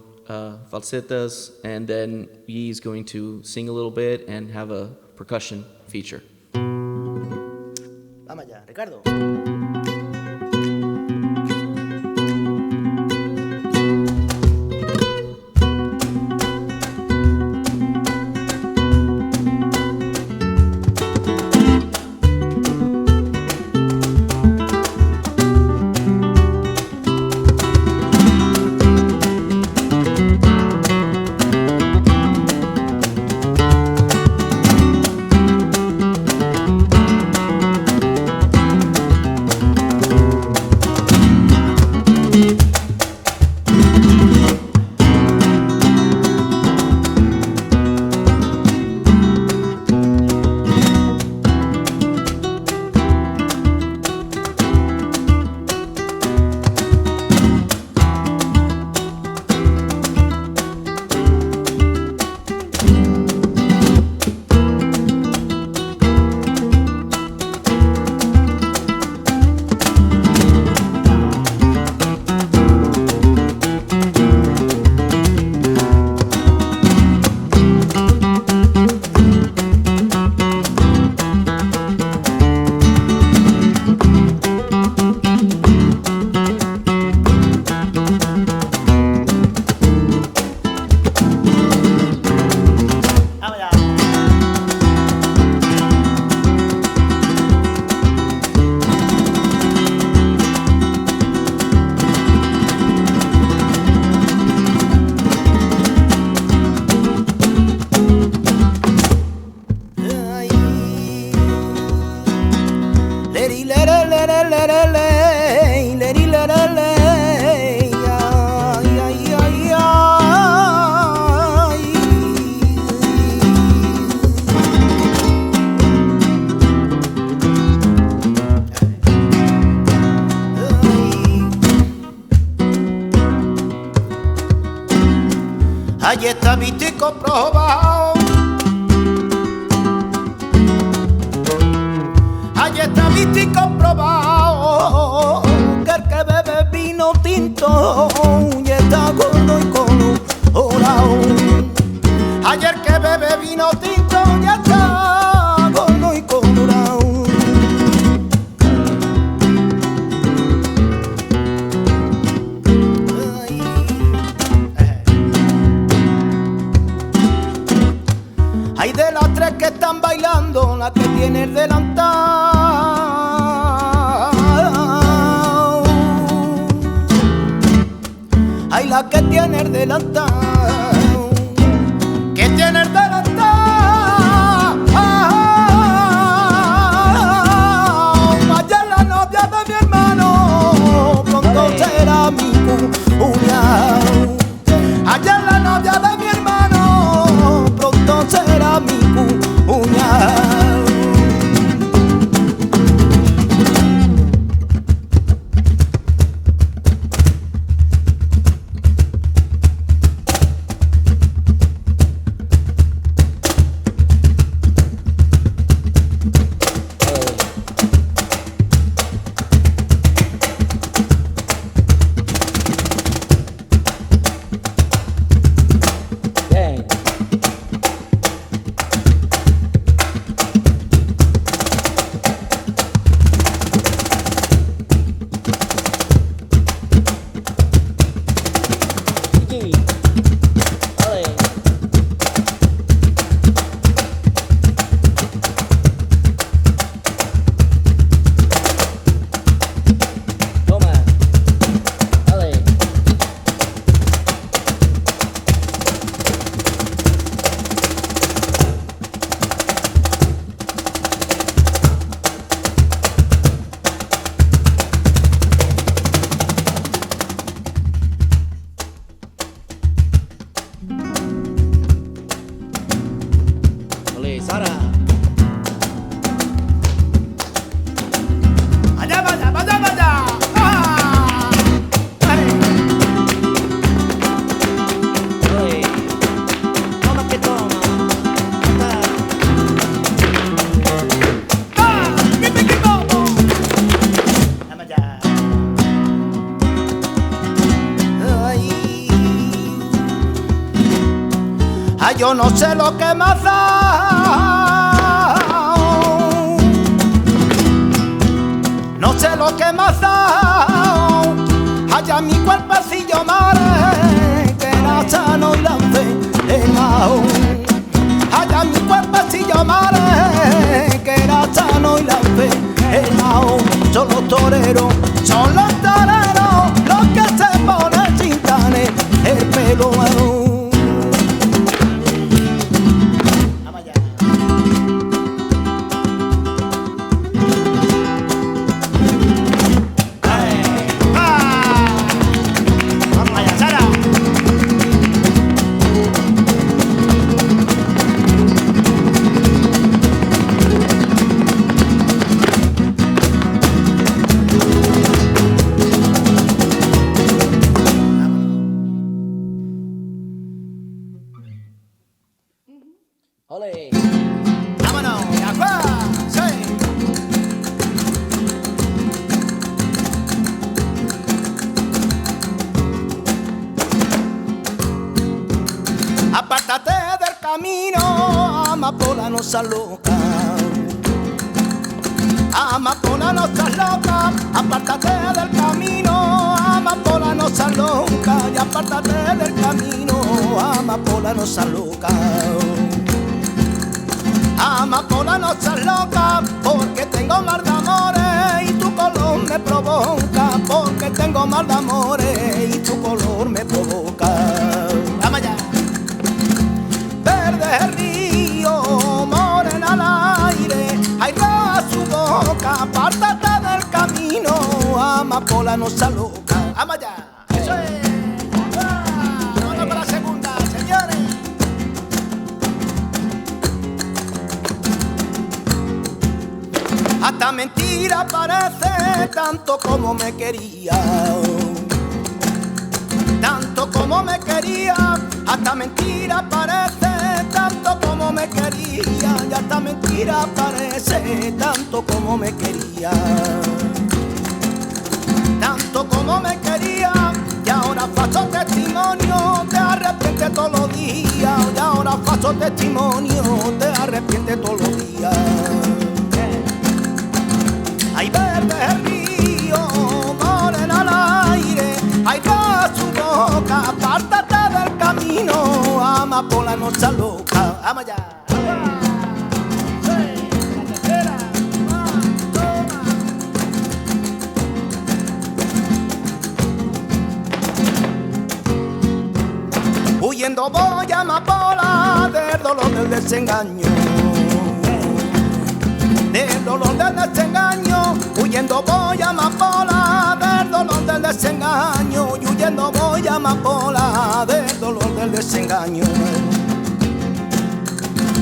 falsetas, and then he's going to sing a little bit and have a percussion feature. Vamos allá, Ricardo. Allí está visto y comprobado. Allí está visto y comprobado que el que bebe vino tinto y está gordo y colorado. Ayer que bebe vino tinto ya está gordo y colorado. Hay de las tres que están bailando, la que tiene el delantal. Hay la que tiene el delantal. Que tiene el delantal. Allá la novia de mi hermano, pronto será mi cuñado. Allá la novia de mi hermano, pronto será mi cuñado. Yo no sé lo que me has dado, no sé lo que me has dado. Allá mi cuerpecillo mare, que era sano y lanceado. Allá mi cuerpecillo mare, que era sano y lanceado. Son los toreros los que se ponen chintanes el pelo. Ole. ¡Vámonos! ¡De acuerdo! ¡Sí! Apártate del camino, amapola no seas loca. Amapola no seas loca, apártate del camino, amapola no seas loca. Y apártate del camino, amapola no seas loca. Amapola no seas loca, porque tengo mal de amores y tu color me provoca. Porque tengo mal de amores y tu color me provoca. ¡Vamos allá! Verde el río, morena al aire, hay roja su boca. Apártate del camino, amapola no seas loca. ¡Vamos allá! ¡Eso es! ¡Vamos para la segunda, señores! Hasta mentira parece, tanto como me quería. Tanto como me quería, hasta mentira parece tanto como me quería, y hasta mentira parece tanto como me quería, tanto como me quería, y ahora paso testimonio, te arrepientes todos los días, y ahora paso testimonio, te arrepientes todos los días. Hay verde el río, morena al aire, hay va su boca, apártate del camino, ama por la noche loca, ama ya. Huyendo voy a amapola del dolor del desengaño, del dolor del desengaño, huyendo voy a amapola del dolor del desengaño, y huyendo voy a amapola del dolor del desengaño,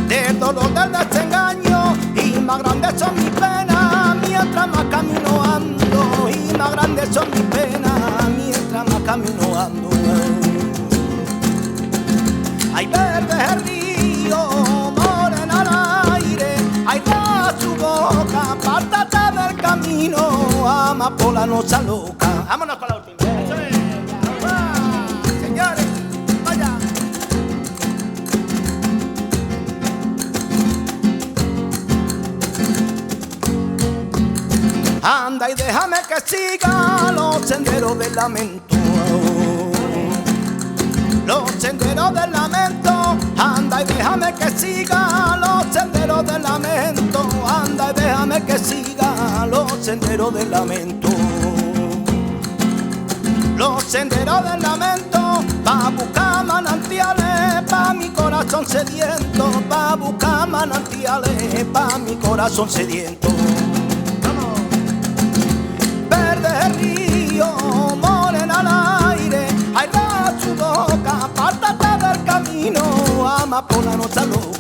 del dolor del desengaño, y más grandes son mis penas mientras más camino ando, y más grandes son mis penas mientras más camino ando. Hay verde el río, morena al aire, hay va su boca, apártate del camino, ama por la noche loca. Vámonos con la última. Eso es. Señores, vaya. Anda y déjame que siga los senderos del lamento, los senderos del lamento, anda y déjame que siga los senderos del lamento, anda y déjame que siga los senderos del lamento, los senderos del lamento, pa' buscar manantiales, pa' mi corazón sediento, pa' buscar manantiales, pa' mi corazón sediento. ¡Vamos! Verde el río, morena al aire, hay su boca, apártate del camino, ama por la noche loca.